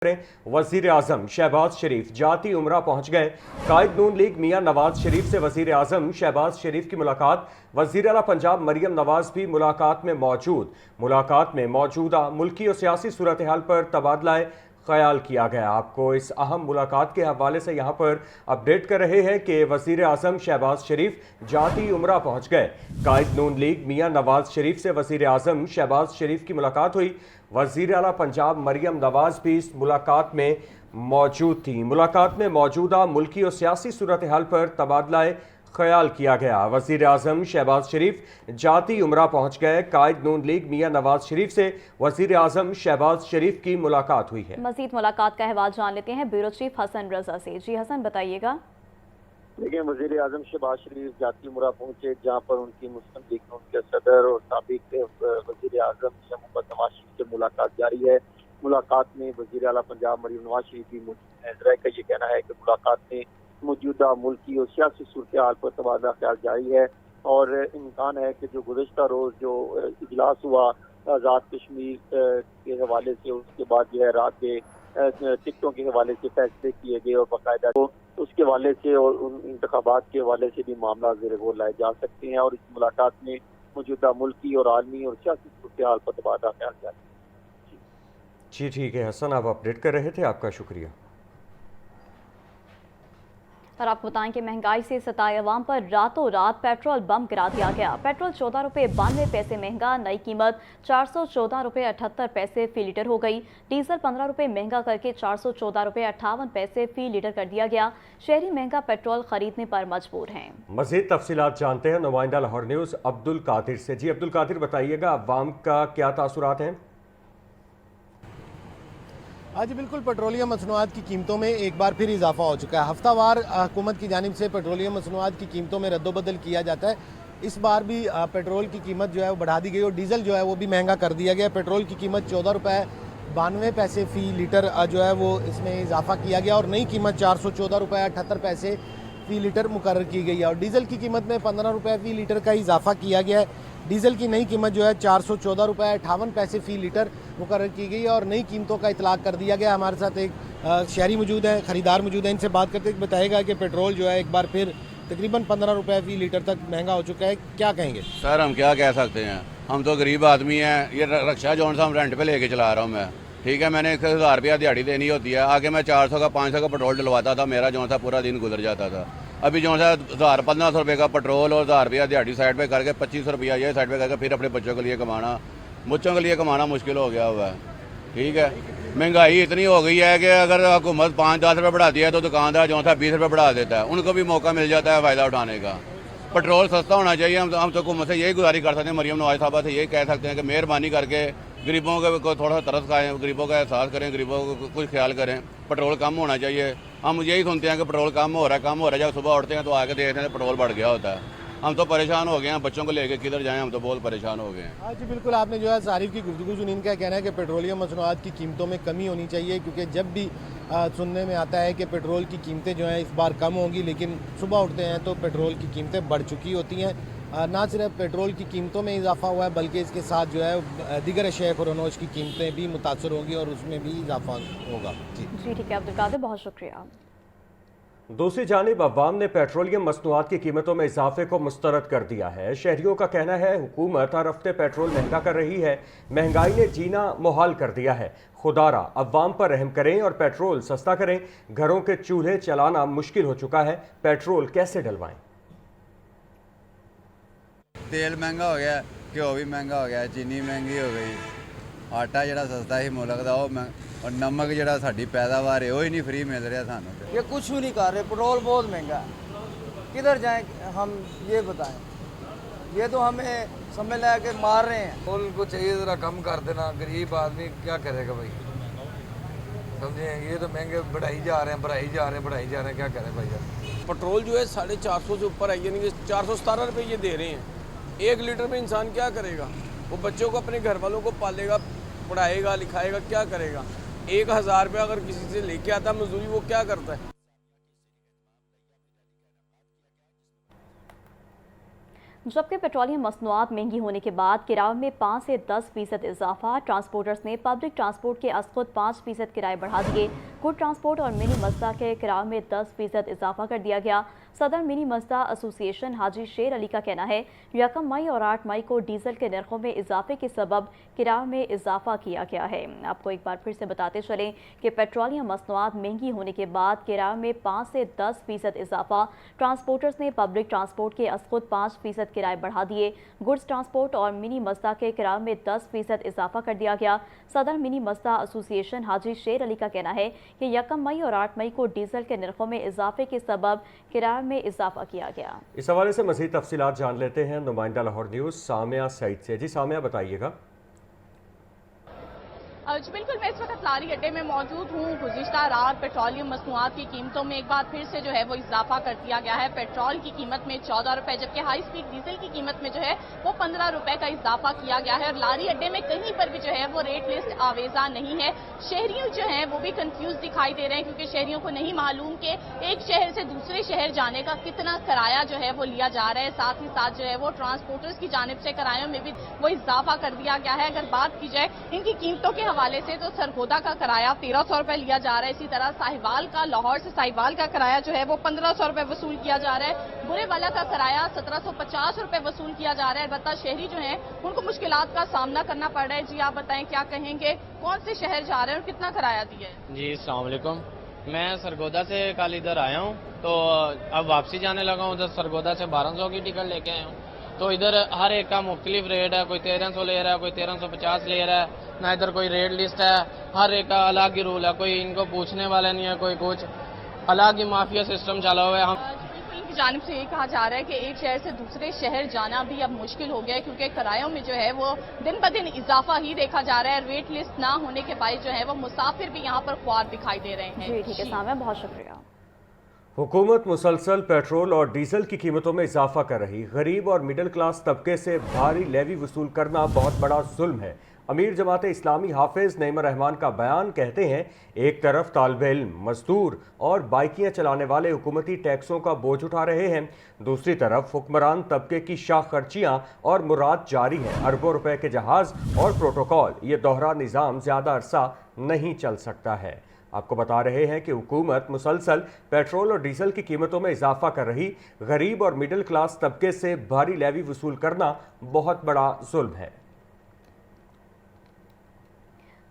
वजीर आजम शहबाज शरीफ जाती उमरा पहुंच गए। कायद नून लीग मियां नवाज शरीफ से वजीर आजम शहबाज शरीफ की मुलाकात। वजीर आला पंजाब मरियम नवाज भी मुलाकात में मौजूद। मुलाकात में मौजूदा मुल्की और सियासी सूरत हाल पर तबादला ख्याल किया गया। आपको इस अहम मुलाकात के हवाले से यहाँ पर अपडेट कर रहे हैं कि वजीर आजम शहबाज शरीफ जाती उमरा पहुँच गए। कायद नून लीग मियां नवाज शरीफ से वजीर आजम शहबाज शरीफ की मुलाकात हुई। वजीर आला पंजाब मरियम नवाज भी इस मुलाकात में मौजूद थी। मुलाकात में मौजूदा मुल्की और सियासी सूरत हाल पर तबादला ख्याल किया गया। वजीर आजम शहबाज शरीफ जाती उमरा पहुंच गए। कायद नून लीग मियां नवाज शरीफ से वजीर आजम शहबाज शरीफ की मुलाकात हुई है। मजीद मुलाकात का अहवाल जान लेते हैं ब्यूरो चीफ हसन रजा से। जी हसन, बताइएगा। देखिए, वजीर आजम शहबाज शरीफ जाती उमरा पहुंचे, जहाँ पर उनकी मुस्लिम लीग के सदर और साबिक वजीर आजम मोहम्मद नवाज शरीफ से मुलाकात जारी है। मुलाकात में वजीर आला पंजाब मरियम नवाज शरीफ भी मौजूद हैं। जरा का ये कहना है कि मुलाकात में मौजूदा मुल्की और सियासी सूरत हाल पर तबादला ख्याल जारी है और इम्कान है कि जो गुज़श्ता रोज़ जो इजलास हुआ आज़ाद कश्मीर के हवाले से, उसके बाद जो है रात के टिकटों के हवाले से फैसले किए गए और बाकायदा तो उसके हवाले से और उन इंतखाबात के हवाले से भी मामला ज़ेर गौर लाए जा सकते हैं और इस मुलाकात में मौजूदा मुल्की और आलमी और सियासी सूरत हाल पर तबादला ख्याल जारी है। जी ठीक है हसन, आप अपडेट कर रहे थे, आपका शुक्रिया। और आपको बताएं कि महंगाई से सताए अवाम पर रातों रात पेट्रोल बम गिरा दिया गया। पेट्रोल 14 रुपये 92 पैसे महंगा, नई कीमत 414 रुपये 78 पैसे फी लीटर हो गई। डीजल 15 रुपये महंगा करके 414 रुपये 58 पैसे फी लीटर कर दिया गया। शहरी महंगा पेट्रोल खरीदने पर मजबूर हैं। मजीद तफसीलात जानते हैं नुमाइंदा लाहौर न्यूज़ अब्दुल कादिर से। जी अब्दुल कादिर, बताइएगा अवाम का क्या तासुरात हैं? आज बिल्कुल पेट्रोलियम मसनूआत की कीमतों में एक बार फिर इजाफा हो चुका है। हफ्तावार हुकूमत की जानिब से पेट्रोलियम मसनूआत की कीमतों में रद्दोबदल किया जाता है। इस बार भी पेट्रोल की कीमत जो है वो बढ़ा दी गई और डीजल जो है वो भी महंगा कर दिया गया। पेट्रोल की कीमत 14 रुपये 92 पैसे फ़ी लीटर जो है वो इसमें इजाफा किया गया और नई कीमत 414 रुपये 78 पैसे फ़ी लीटर मुकर्रर की गई है और डीजल की कीमत में 15 रुपये फ़ी लीटर का इजाफा किया गया है। डीजल की नई कीमत जो है 414 रुपये 58 पैसे फ़ी लीटर मुकर्रर की गई है और नई कीमतों का इतलाक़ कर दिया गया। हमारे साथ एक शहरी मौजूद है, ख़रीदार मौजूद है, इनसे बात करते बताएगा कि पेट्रोल जो है एक बार फिर तकरीबन 15 रुपये फ़ी लीटर तक महंगा हो चुका है। क्या कहेंगे? सर हम क्या कह सकते हैं, हम तो गरीब आदमी हैं। ये रक्षा जो सा हम रेंट पे लेके चला रहा हूँ मैं, ठीक है। मैंने 1000 रुपया दिहाड़ी देनी होती है, आगे मैं 400 का 500 का पेट्रोल डलवाता था, मेरा जो सा पूरा दिन गुजर जाता था। अभी जो सा 1500 रुपये का पेट्रोल और 1000 रुपया दिहाड़ी साइड पे करके 2500 रुपया ये साइड पे करके फिर अपने बच्चों के लिए कमाना, मुझों के लिए कमाना मुश्किल हो गया हुआ है, ठीक है। महंगाई इतनी हो गई है कि अगर हुकूमत 5-10 रुपये बढ़ाती है तो दुकानदार जो सा 20 रुपये बढ़ा देता है, उनको भी मौका मिल जाता है फ़ायदा उठाने का। पेट्रोल सस्ता होना चाहिए। हम तो हुकूमत से यही गुजारिश कर सकते हैं, मरियम नवाज साहबा से यही कह सकते हैं कि मेहरबानी करके गरीबों को थोड़ा सा तरस खाएँ, गरीबों का एहसास करें, गरीबों को कुछ ख्याल करें। पेट्रोल कम होना चाहिए। हम यही सुनते हैं कि पेट्रोल कम हो रहा है, जब सुबह उठते हैं तो आके देखते हैं पेट्रोल बढ़ गया होता है। हम तो परेशान हो गए हैं, बच्चों को लेकर किधर जाएं, हम तो बहुत परेशान हो गए हैं। हाँ जी बिल्कुल, आपने जो है सारिफ की गुफ्तगू सुनी। इनका कहना है कि पेट्रोलियम मसनूआत की कीमतों में कमी होनी चाहिए क्योंकि जब भी सुनने में आता है कि पेट्रोल की कीमतें जो हैं इस बार कम होंगी, लेकिन सुबह उठते हैं तो पेट्रोल की कीमतें बढ़ चुकी होती हैं। ना सिर्फ पेट्रोल की कीमतों में इजाफा हुआ है बल्कि इसके साथ जो है दीगर अशिया फ़रोनोश की कीमतें भी मुतासर होंगी और उसमें भी इजाफा होगा। जी ठीक है अब्दुल कादिर, बहुत शुक्रिया। दूसरी जानिब अवाम ने पेट्रोलियम मसनूआत की कीमतों में इजाफे को मुस्तरद कर दिया है। शहरियों का कहना है हुकूमत हर हफ्ते पेट्रोल महंगा कर रही है, महंगाई ने जीना मुहाल कर दिया है। खुदारा अवाम पर रहम करें और पेट्रोल सस्ता करें। घरों के चूल्हे चलाना मुश्किल हो चुका है, पेट्रोल कैसे डलवाएं? तेल महंगा हो गया, घ्यो भी महंगा हो गया, चीनी महंगी हो गई, आटा जरा सस्ता ही मुल्क का और नमक जरा साड़ी पैदावार है वो ही नहीं फ्री मिल रहा सानू। ये कुछ भी नहीं कर रहे, पेट्रोल बहुत महंगा है, किधर जाएं हम ये बताएं। ये तो हमें समझ लगा के मार रहे हैं। पेट्रोल को चाहिए ज़रा कम कर देना, गरीब आदमी क्या करेगा भाई, समझे। ये तो महंगे बढ़ाई जा रहे हैं, बढ़ाई जा रहे हैं, क्या करें भाई यार। पेट्रोल जो है 450 से ऊपर है, यानी कि 417 रुपये ये दे रहे हैं। 1 लीटर में इंसान क्या करेगा? वो बच्चों को अपने घर वालों को पालेगा, पढ़ाएगा, लिखाएगा, क्या करेगा? 1000 रुपया अगर किसी से लेके आता मजदूरी, वो क्या करता है? जबकि पेट्रोलियम मसनूआत महंगी होने के बाद किराए में 5 से 10% इजाफा। ट्रांसपोर्टर्स ने पब्लिक ट्रांसपोर्ट के खुद 5% किराए बढ़ा दिए। गुड ट्रांसपोर्ट और मिनी मजदा के किराए में 10% इजाफा कर दिया गया। सदर मिनी मजदा एसोसिएशन हाजी शेर अली का कहना है 1 मई और 8 मई को डीजल के नरखों में इजाफे के सबब किराए में इजाफा किया गया है। आपको एक बार फिर से बताते चलें कि पेट्रोलियम मसनूआत महंगी होने के बाद किराए में 5 से 10% इजाफा। ट्रांसपोर्टर्स ने पब्लिक ट्रांसपोर्ट के खुद 5% किराए बढ़ा दिए। गुड्स ट्रांसपोर्ट और मिनी मजदा के किराए में 10% इजाफा कर दिया गया। सदर मिनी मजदा एसोसिएशन हाजी शेर अली का कहना है कि 1 मई और 8 मई को डीजल के नरखों में इजाफे के सबब किराए में इजाफा किया गया। इस हवाले से मज़ीद तफसीलात जान लेते हैं नुमाइंदा लाहौर न्यूज़ सामिया सईद से। जी सामिया, बताइएगा। जी बिल्कुल, मैं इस वक्त लारी अड्डे में मौजूद हूँ। गुज़िश्ता रात पेट्रोलियम मसनूआत की कीमतों में एक बार फिर से जो है वो इजाफा कर दिया गया है। पेट्रोल की कीमत में 14 रुपए, जबकि हाई स्पीड डीजल की कीमत में जो है वो 15 रुपए का इजाफा किया गया है। और लारी अड्डे में कहीं पर भी जो है वो रेट लिस्ट आवेजा नहीं है। शहरियों जो हैं वो भी कंफ्यूज दिखाई दे रहे हैं, क्योंकि शहरियों को नहीं मालूम कि एक शहर से दूसरे शहर जाने का कितना किराया जो है वो लिया जा रहा है। साथ ही साथ जो है वो ट्रांसपोर्टर्स की जानिब से किरायों में भी वो इजाफा कर दिया गया है। अगर बात की जाए इनकी कीमतों के हवाले से तो सरगोदा का किराया 1300 रुपए लिया जा रहा है। इसी तरह साहिवाल का, लाहौर से साहिवाल का किराया जो है वो 1500 रुपए वसूल किया जा रहा है। बुरेवाला का किराया 1750 रुपए वसूल किया जा रहा है। अलबत्ता शहरी जो हैं उनको मुश्किलात का सामना करना पड़ रहा है। जी आप बताएं, क्या कहेंगे, कौन से शहर जा रहे हैं और कितना किराया दिया है? जी अस्सलाम वालेकुम, मैं सरगोदा से कल इधर आया हूँ, तो अब वापसी जाने लगा हूँ। उधर सरगोदा से 1200 की टिकट लेके आया हूँ। तो इधर हर एक का मुख्तलिफ रेट है। कोई 1300 ले रहा है, कोई 1350 ले रहा है। ना इधर कोई रेट लिस्ट है, हर एक का अलग ही रूल है। कोई इनको पूछने वाला नहीं है, कोई कुछ अलग ही माफिया सिस्टम चला हुआ है। हम की जानिब से ये कहा जा रहा है कि एक शहर से दूसरे शहर जाना भी अब मुश्किल हो गया है, क्योंकि किरायों में जो है वो दिन ब दिन इजाफा ही देखा जा रहा है। रेट लिस्ट ना होने के बाद जो है वो मुसाफिर भी यहाँ पर ख्वार दिखाई दे रहे हैं। जी ठीक है सामिया, बहुत शुक्रिया। हुकूमत मुसलसल पेट्रोल और डीजल की कीमतों में इजाफा कर रही। गरीब और मिडिल क्लास तबके से भारी लेवी वसूल करना बहुत बड़ा जुल्म है। अमीर जमात इस्लामी हाफिज नईम रहमान का बयान कहते हैं, एक तरफ तालिब इल्म, मजदूर और बाइकियां चलाने वाले हुकूमती टैक्सों का बोझ उठा रहे हैं, दूसरी तरफ हुक्मरान तबके की शाख खर्चियां और मुराद जारी है। अरबों रुपए के जहाज और प्रोटोकॉल, ये दोहरा निज़ाम ज़्यादा अरसा नहीं चल सकता है। आपको बता रहे हैं कि हुकूमत मुसलसल पेट्रोल और डीजल की कीमतों में इजाफा कर रही। गरीब और मिडिल क्लास तबके से भारी लेवी वसूल करना बहुत बड़ा जुल्म है।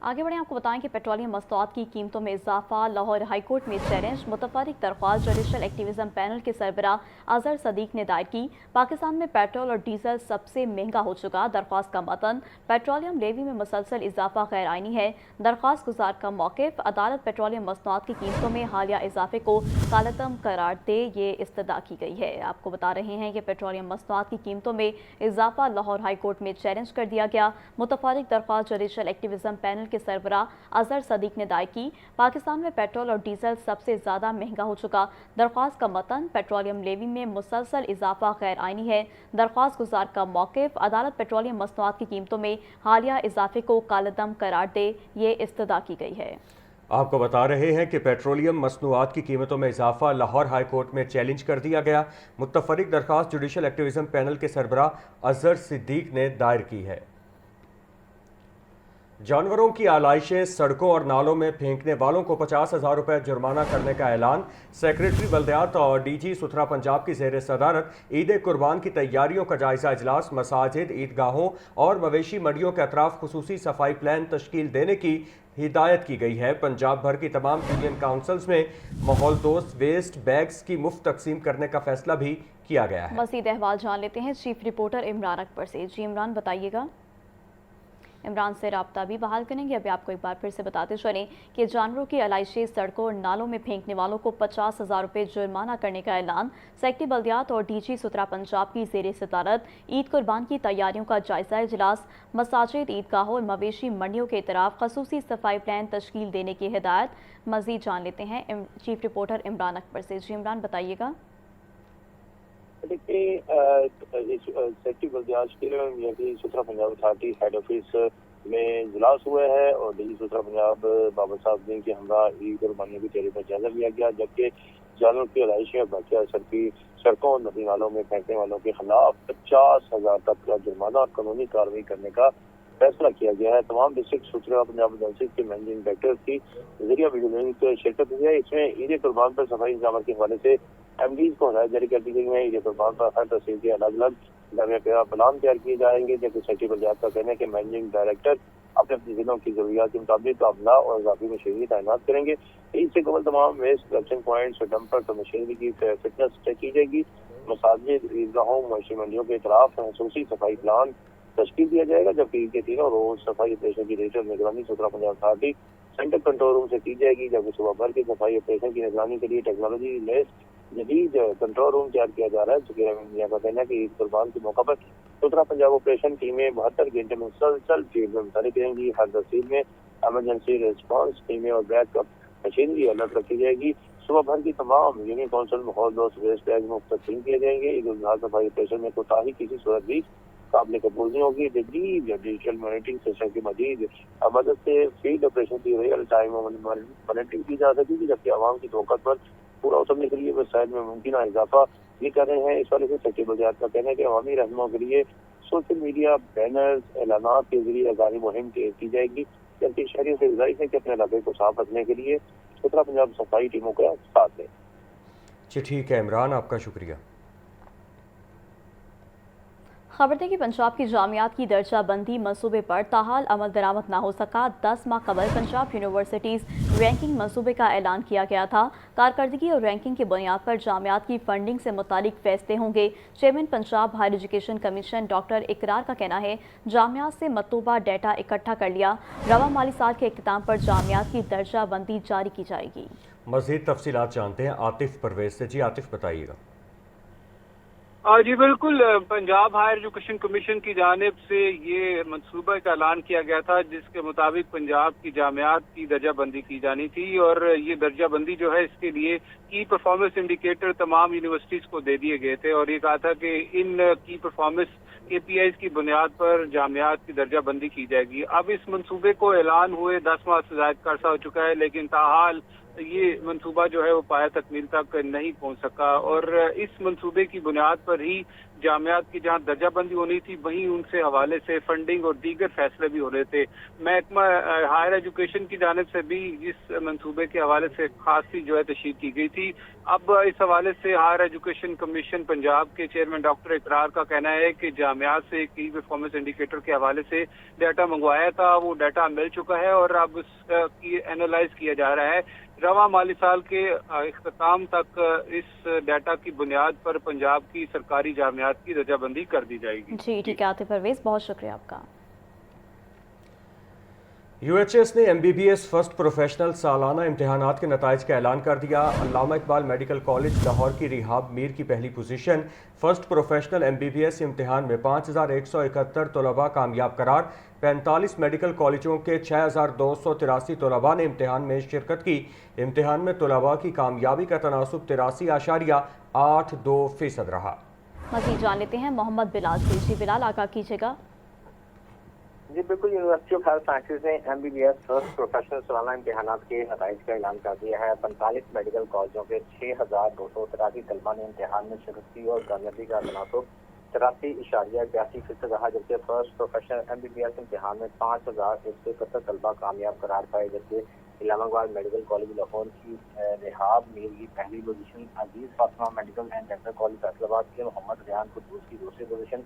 आगे बढ़े, आपको बताएं कि पेट्रोलियम मसनूआत की कीमतों में इजाफा लाहौर हाई कोर्ट में चैलेंज। मुतफर्रिक दरख्वास्त जुडिशल एक्टिविज्म पैनल के सरबराह अजहर सदीक ने दायर की। पाकिस्तान में पेट्रोल और डीजल सबसे महंगा हो चुका। दरख्वास्त का मतन, पेट्रोलियम लेवी में मुसलसल इजाफा गैर आइनी है। दरख्वास्त गुजार का मौक़िफ़, अदालत पेट्रोलियम मसनूआत की कीमतों में हालिया इजाफे को कालतम करार दे, ये इस्तदा की गई है। आपको बता रहे हैं कि पेट्रोलियम मसनूआत की कीमतों में इजाफा लाहौर हाई कोर्ट में चैलेंज कर दिया गया। मुतफर्रिक दरख्वास्त जुडिशल एक्टिविज्म पैनल के सरबराह अजहर सदीक ने दायर की। पाकिस्तान में पेट्रोल और डीजल सबसे ज्यादा महंगा हो चुका। दरख्वास्त का मतन, पेट्रोलियम लेवी में मुसलसल इजाफा गैर आइनी है। दरख्वास्त गुजार का मौक़िफ़, अदालत पेट्रोलियम मसनूआत की कीमतों में हालिया इजाफे को कालदम करार दे, ये इस्तदा की गई है। आपको बता रहे हैं कि पेट्रोलियम मसनूआत की कीमतों में इजाफा लाहौर हाई कोर्ट में चैलेंज कर दिया गया। मुतफर्रिक दरख्वास्त जुडिशल एक्टिविज्म पैनल के सरबराह अजहर सिद्दीक ने दायर की है। जानवरों की आलाइशें सड़कों और नालों में फेंकने वालों को 50,000 रुपये जुर्माना करने का ऐलान। सेक्रेटरी बल्दियात और डीजी सुथरा पंजाब की ज़ेर सदारत ईद कुर्बान की तैयारियों का जायजा इजलास। मसाजिद, ईदगाहों और मवेशी मंडियों के अतराफ खुसूसी सफाई प्लान तश्कील देने की हिदायत की गई है। पंजाब भर की तमाम यूनियन काउंसिल्स में माहौल दोस्त वेस्ट बैग्स की मुफ्त तकसीम करने का फैसला भी किया गया है। मज़ीद अहवाल जान लेते हैं चीफ रिपोर्टर इमरान अकबर से। जी इमरान, बताइएगा। इमरान से रब्ता भी बहाल करेंगे। अभी आपको एक बार फिर से बताते चलें कि जानवरों की आलाइशें सड़कों और नालों में फेंकने वालों को 50,000 रुपये जुर्माना करने का ऐलान। सेक्रेटरी बल्दियात और डीजी सुथरा पंजाब की ज़ेर सदारत ईद कुर्बान की तैयारियों का जायजा इजलास। मसाजिद, ईदगाहों और मवेशी मंडियों के तरफ खसूसी सफाई प्लान तश्कील देने की हिदायत। मज़ीद जान लेते हैं चीफ रिपोर्टर इमरान अकबर से। जी इमरान, बताइएगा। देखिए, सेक्रेटरी बल्दियात सुथरा पंजाब अथॉरिटी हेड ऑफिस में इजलास हुआ है और डी सूत्रा पंजाब बाबा साहब दिन के हमरा ईद कुर्बानियों की तैयारी पर जायजा लिया गया, जबकि जानवरों की रहायशें और बाकी सड़कों और नदी नालों में फेंकने वालों के खिलाफ 50,000 तक का जुर्माना और कानूनी कार्रवाई करने का फैसला किया गया है। तमाम डिस्ट्रिक्ट सूत्रा पंजाब एजेंसी के मैनेजिंग डायरेक्टर की जरिया वीडियो लिंक शिरकत हुई है। इसमें ईद कुर्बान पर सफाई इंतजाम के हवाले से एमडीज को हदायत जारी कर दी गई है। ईद कुर्बान पर हर तहसील के अलग अलग प्लान तैयार किए जाएंगे, जबकि सेक्रेटरी पंजाब का कहना है कि मैनेजिंग डायरेक्टर अपने अपने जिलों की जरूरियात के मुताबिक अमला और इजाफी मशीनरी तैनात करेंगे। इससे कबल तमाम वेस्ट कलेक्शन पॉइंट्स और डंपर तो मशीनरी की फिटनेस चेक की जाएगी। मसाजिद, ईदगाहों, मवेशी मंडियों के खिलाफ खसूसी सफाई प्लान तश्कील दिया जाएगा, जबकि ईद के तीनों रोज सफाई ऑपरेशन की डिजिटल निगरानी सूत्रा Punjab authority centre control room से की जाएगी, जबकि सुबह भर के सफाई ऑपरेशन की निगरानी के लिए टेक्नोलॉजी लेस जदीद कंट्रोल रूम तैयार किया जा रहा है। सुकीरा इंडिया का कहना है कि ईद कुर्बान के मौका पर सूत्रा पंजाब ऑपरेशन टीमें 72 घंटे में मुसलसल फील्ड में मुतहरिक रहेंगी। हर तहसील में एमरजेंसी रिस्पांस टीमें और बैकअप मशीनरी अलर्ट रखी जाएगी। सुबह भर की तमाम यूनियन काउंसिल माहौल दोस्त वेस्ट बैग में तकसीम किए जाएंगे। ईद उल अजहा सफाई ऑपरेशन में कोताही किसी सूरत भी काबिल कबूल नहीं होगी। डिजिटल मॉनिटरिंग सिस्टम की मजीद मदद से फील्ड ऑपरेशन की रियल टाइम मॉनिटरिंग की जा सकेगी, जबकि आवाम की तवक्कुत पर पूरा उतरने के लिए वसाइल में मुमकिन इजाफा भी कर रहे हैं। इस वाले से सेक्रेटरी पंजाब का कहना है कि अवामी रहनुमाओं के लिए सोशल मीडिया बैनर्स ऐलानात के जरिए आगामी मुहिम तेज की जाएगी, जबकि शहरियों से गुजारिश है कि अपने इलाके को साफ रखने के लिए सूत्रा पंजाब सफाई टीमों का साथ दें। जी ठीक है इमरान, आपका शुक्रिया। खबर थी कि पंजाब की जामियात की दर्जा बंदी मंसूबे पर ताहाल अमल दरामद न हो सका। 10 माह कबल पंजाब यूनिवर्सिटीज़ रैंकिंग मंसूबे का ऐलान किया गया था। कारकर्दगी और रैंकिंग की बुनियाद पर जामियात की फंडिंग से मुतालिक फैसले होंगे। Chairman Punjab higher education commission doctor Iqrar का कहना है जामियात से मतलूबा डाटा इकट्ठा कर लिया। रवा माली साल के इख्तिताम पर जामियात की दर्जा बंदी जारी की जाएगी। मज़ीद तफसीलात जानते हैं आतिफ परवेज से। जी आतिफ बताइएगा। जी बिल्कुल, पंजाब हायर एजुकेशन कमीशन की जानिब से ये मनसूबा का ऐलान किया गया था, जिसके मुताबिक पंजाब की जामियात की दर्जा बंदी की जानी थी। और ये दर्जा बंदी जो है इसके लिए की परफॉर्मेंस इंडिकेटर तमाम यूनिवर्सिटीज़ को दे दिए गए थे और ये कहा था कि इन की परफॉर्मेंस KPIs की बुनियाद पर जामियात की दर्जा बंदी की जाएगी। अब इस मनसूबे को ऐलान हुए 10 माह से ज़ायद का अर्सा हो चुका है, लेकिन ताहाल ये मनसूबा जो है वो पाया तकमील तक नहीं पहुंच सका। और इस मनसूबे की बुनियाद पर ही जामियात की जहां दर्जा बंदी होनी थी, वहीं उनसे हवाले से फंडिंग और दीगर फैसले भी हो रहे थे। महकमा हायर एजुकेशन की जानिब से भी इस मनसूबे के हवाले से खासी जो है तशरीह की गई थी। अब इस हवाले से हायर एजुकेशन कमीशन पंजाब के चेयरमैन डॉक्टर इकरार का कहना है कि जामियात से की परफॉर्मेंस इंडिकेटर के हवाले से डाटा मंगवाया था, वो डाटा मिल चुका है और अब उसकी एनालाइज किया जा रहा है। रवा माली साल के इख्तिताम तक इस डाटा की बुनियाद पर पंजाब की सरकारी जामियात की दर्जाबंदी कर दी जाएगी। जी ठीक है आतिफ परवेज, बहुत शुक्रिया आपका। UHS ने MBBS फर्स्ट प्रोफेशनल सालाना इम्तहानात के नताइज का ऐलान कर दिया। अल्लामा इकबाल मेडिकल कॉलेज लाहौर की रिहाब मीर की पहली पोजीशन। फर्स्ट प्रोफेशनल MBBS इम्तहान में 5171 तलबा कामयाब करार। 45 मेडिकल कॉलेजों के 6283 तलबा ने इम्तहान में शिरकत की। इम्तहान में तलबा की कामयाबी का तनासुब 83.82% रहा। मज़ीद जान लेते हैं मोहम्मद बिलाल से। जी बिलाल, आगाह कीजिएगा। जी बिल्कुल, यूनिवर्सिटी ऑफ हेल्थ साइंसेज ने MBBS फर्स्ट प्रोफेशनल सालाना इम्तहानात के नताइज का ऐलान कर दिया है। 45 मेडिकल कॉलेजों के 6283 तलबा ने इम्तहान में शिरकत की और कामयाबी का तनासुब 83.82% रहा, जबकि फर्स्ट प्रोफेशनल MBBS इम्तहान में 5171 तलबा कामयाब करार पाए, जबकि अल्लामा इकबाल मेडिकल कॉलेज लाहौर की रिहाब मीर की पहली position, Aziz Fatima medical and dental college Faisalabad के मोहम्मद रियान कुद्दूस की दूसरी पोजीशन,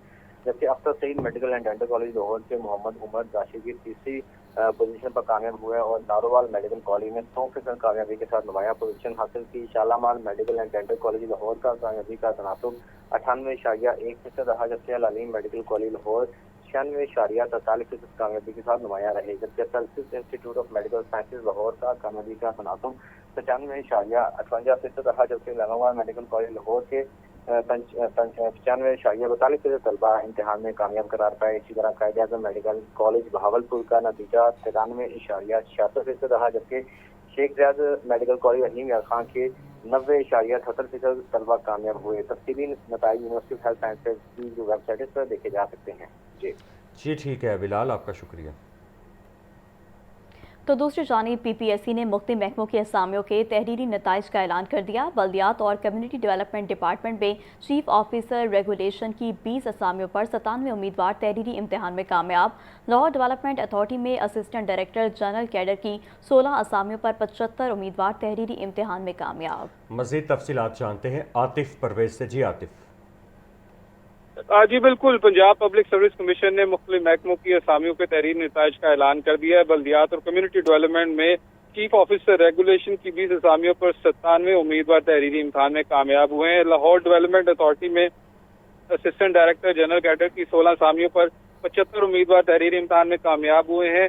जबकि Akhtar Saeed medical and dental college Lahore के मोहम्मद उमर दाशी की तीसरी पोजीशन पर कामयाब हुए और नारोवाल मेडिकल कॉलेज में 100% कामयाबी के साथ नुमायां पोजीशन हासिल की। Shalamar medical and dental college Lahore का कामयाबी का तनासुब 98.1% रहा, जबकि अल अलीम मेडिकल कॉलेज लाहौर 96.43% कामयाबी के साथ नुमायां रहे, जबकि services institute of medical sciences Lahore का कामयाबी का तनासुब 95.58% रहा, जबकि अल्लामा मेडिकल कॉलेज लाहौर के 95.42% तलबा इम्तहान में कामयाब करार पाए। इसी तरह कायदे आज़म मेडिकल कॉलेज बहावलपुर का नतीजा 93.66% रहा, जबकि शेख ज़ायद मेडिकल कॉलेज रहीम यार खान के 90.78% तलबा कामयाब हुए। तफसीली नताइज यूनिवर्सिटी ऑफ हेल्थ साइंसेज की जो वेबसाइट पर देखे जा सकते हैं। जी ठीक है बिलाल, आपका शुक्रिया। तो दूसरी जानिब PPSC ने मुख्तलिफ महकमों के असामियों के तहरीरी नताइज का ऐलान कर दिया। बल्दियात और कम्युनिटी डेवलपमेंट डिपार्टमेंट में चीफ ऑफिसर रेगुलेशन की 20 असामियों पर 97 उम्मीदवार तहरीरी इम्तिहान में कामयाब। लाहौर डेवलपमेंट अथॉरिटी में असिस्टेंट डायरेक्टर जनरल कैडर की 16 असामियों पर 75 उम्मीदवार तहरीरी इम्तिहान में कामयाब। मज़ीद तफसीलात जानते हैं आतिफ परवेज से। जी आतिफ। जी बिल्कुल, पंजाब पब्लिक सर्विस कमीशन ने मुख्तलिफ महकमों की असामियों के तहरीरी नताइज का ऐलान कर दिया है। बल्दियात और कम्युनिटी डेवलपमेंट में चीफ ऑफिसर रेगुलेशन की 20 असामियों पर 97 उम्मीदवार तहरीरी इम्तिहान में कामयाब हुए हैं। लाहौर डेवलपमेंट अथॉरिटी में असिस्टेंट डायरेक्टर जनरल कैडर की 16 असामियों पर 75 उम्मीदवार तहरीरी इम्तिहान में कामयाब हुए हैं।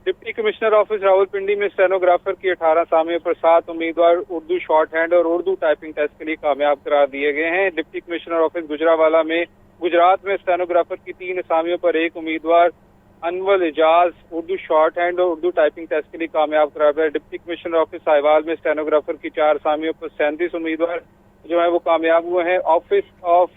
डिप्टी कमिश्नर ऑफिस रावलपिंडी में स्टेनोग्राफर की 18 असामियों पर 7 उम्मीदवार उर्दू शॉर्ट हैंड और उर्दू टाइपिंग टेस्ट के लिए कामयाब करार दिए गए हैं। डिप्टी कमिश्नर ऑफिस गुजरावाला में गुजरात में स्टेनोग्राफर की 3 असामियों पर 1 उम्मीदवार अनवल इजाज उर्दू शॉर्ट हैंड और उर्दू टाइपिंग टेस्ट के लिए कामयाब करार दिया। डिप्टी कमिश्नर ऑफिस साहिवाल में स्टेनोग्राफर की 4 असामियों पर 37 उम्मीदवार जो है वो कामयाब हुए हैं। Office of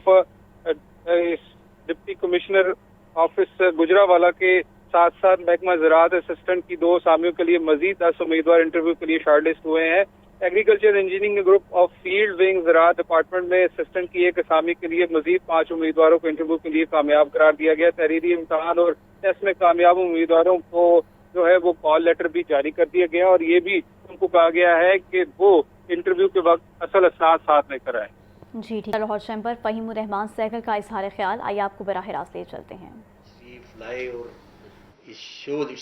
deputy commissioner office Gujranwala के साथ साथ महकमा ज़राअत असिस्टेंट की 2 असामियों के लिए मजीद 10 उम्मीदवार इंटरव्यू के लिए शॉर्टलिस्ट हुए हैं। Agriculture engineering group of field wing ज़राअत डिपार्टमेंट में असिस्टेंट की 1 असामी के लिए मजीद 5 उम्मीदवारों को इंटरव्यू के लिए कामयाब करार दिया गया। तहरीरी इम्तिहान और टेस्ट में कामयाब उम्मीदवारों को जो है वो कॉल लेटर भी जारी कर दिया गया और ये भी उनको कहा गया है कि वो इंटरव्यू के वक्त असल असनाद साथ लेकर आए। जी ठीक है। लाहौर चैम्बर फ़हीमुर रहमान सैगल का इजहार ख्याल, आइए आपको बराह रास्त ले चलते हैं। लाए और इस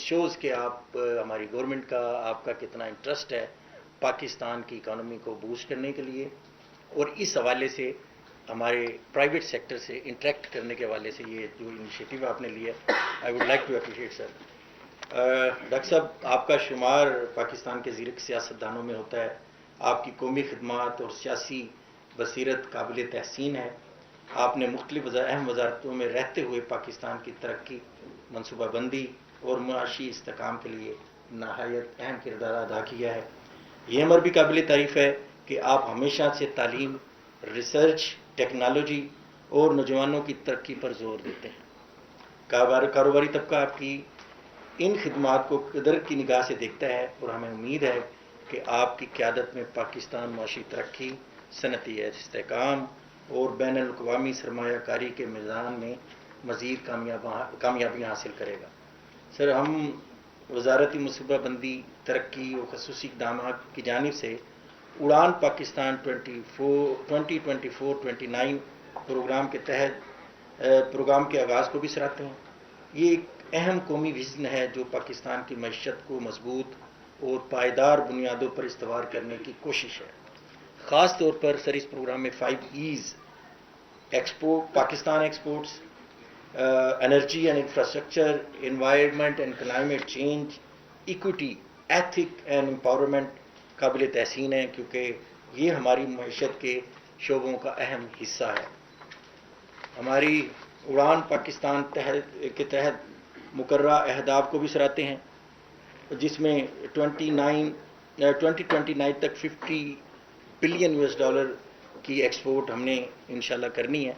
शोज़ के आप हमारी गवर्नमेंट का आपका कितना इंटरेस्ट है पाकिस्तान की इकोनॉमी को बूस्ट करने के लिए, और इस हवाले से हमारे प्राइवेट सेक्टर से इंटरेक्ट करने के हवाले से ये जो इनिशिएटिव आपने लिया, I would like to appreciate sir. Doctor साहब, आपका शुमार पाकिस्तान के ज़ीरक सियासतदानों में होता है। आपकी कौमी खिदमात और सियासी बसीरत काबिल तहसीन है। आपने मुख्तलिफ अहम वजारतों में रहते हुए पाकिस्तान की तरक्की, मनसूबाबंदी और मुआशी इस्तेकाम के लिए नहायत अहम किरदार अदा किया है। ये अमर भी काबिल तारीफ़ है कि आप हमेशा से तालीम, रिसर्च, टेक्नोलॉजी और नौजवानों की तरक्की पर जोर देते हैं। कारोबारी तबका आपकी इन खिदमात को कदर की निगाह से देखता है और हमें उम्मीद है कि आपकी क़यादत में पाकिस्तान मुआशी तरक्की, सनती इस्तेकाम और बैनुल-अक़वामी सरमायाकारी के मैदान में मज़ीद कामयाबियाँ हासिल करेगा। सर, हम वजारती मनसूबाबंदी, तरक्की और खसूसी इक़दामात की जानिब से उड़ान पाकिस्तान 2024-29 प्रोग्राम के तहत प्रोग्राम के आगाज़ को भी सराहते हैं। ये एक अहम कौमी विज़न है जो पाकिस्तान की मईशत को मजबूत और पायदार बुनियादों पर इस्तवार करने की कोशिश है। ख़ास तौर पर सर इस प्रोग्राम में 5 E's export, Pakistan exports, energy and infrastructure, environment and climate change, equity, ethic and empowerment काबिल तहसीन है, क्योंकि ये हमारी मईशत के शोबों का अहम हिस्सा है। हमारी उड़ान पाकिस्तान के तहत मुकर्रा अहदाफ को भी सराहते हैं, जिसमें 2029 तक $50 बिलियन की एक्सपोर्ट हमने इंशाल्लाह करनी है।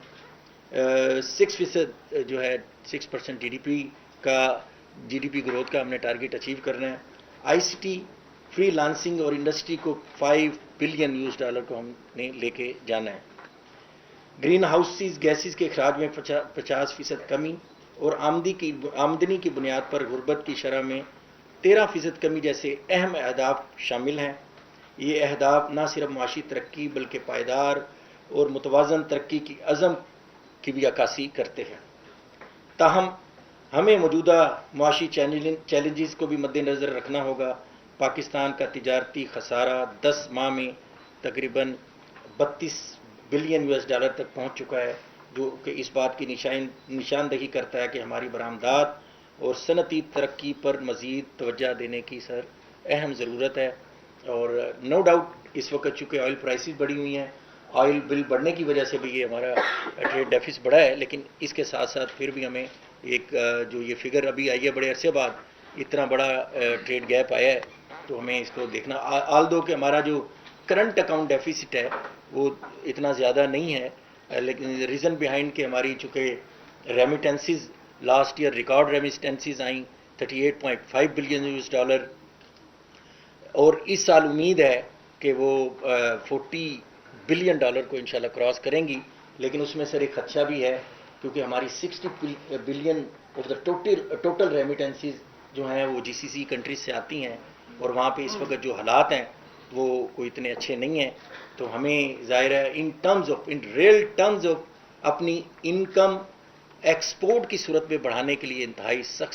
6% जो है 6% जीडीपी ग्रोथ का हमने टारगेट अचीव करना है। आईसीटी, फ्रीलांसिंग और इंडस्ट्री को $5 बिलियन को हमने लेके जाना है। ग्रीन हाउसेस गैसेस के अखराज में 50% कमी और आमदनी की बुनियाद पर गुर्बत की शरह में 13% कमी जैसे अहम अहदाफ शामिल हैं। ये अहदाफ न सिर्फ मुआशी तरक्की बल्कि पायदार और मुतवाज़न तरक्की की अज़म की भी अक्कासी करते हैं। ताहम हमें मौजूदा मुआशी चैलेंजेस को भी मद्देनज़र रखना होगा। पाकिस्तान का तिजारती खसारा 10 माह में तकरीबन $32 बिलियन तक पहुंच चुका है, जो कि इस बात की निशानदही करता है कि हमारी बरामदात और सनती तरक्की पर मज़ीद तवज्जो देने की सर अहम ज़रूरत है। और नो डाउट इस वक्त चूँकि ऑयल प्राइसेस बढ़ी हुई हैं, ऑयल बिल बढ़ने की वजह से भी ये हमारा ट्रेड डेफिसिट बढ़ा है, लेकिन इसके साथ साथ फिर भी हमें एक जो ये फिगर अभी आई है बड़े अरसे बाद इतना बड़ा ट्रेड गैप आया है, तो हमें इसको देखना। आल दो कि हमारा जो करंट अकाउंट डेफिसिट है वो इतना ज़्यादा नहीं है, लेकिन रीज़न बिहाइंड कि हमारी चूँकि remittances last year record remittances आई $38.5 बिलियन اور اس سال امید ہے کہ وہ $40 بلین کو انشاءاللہ کراس کریں گی، لیکن اس میں سر ایک خدشہ بھی ہے کیونکہ ہماری 60 billion of the total remittances جو ہیں وہ GCC کنٹریز سے آتی ہیں، اور وہاں پہ اس وقت جو حالات ہیں وہ کوئی اتنے اچھے نہیں ہیں، تو ہمیں ظاہر ہے ان ریئل ٹرمز آف اپنی انکم ایکسپورٹ کی صورت میں بڑھانے کے لیے انتہائی سخت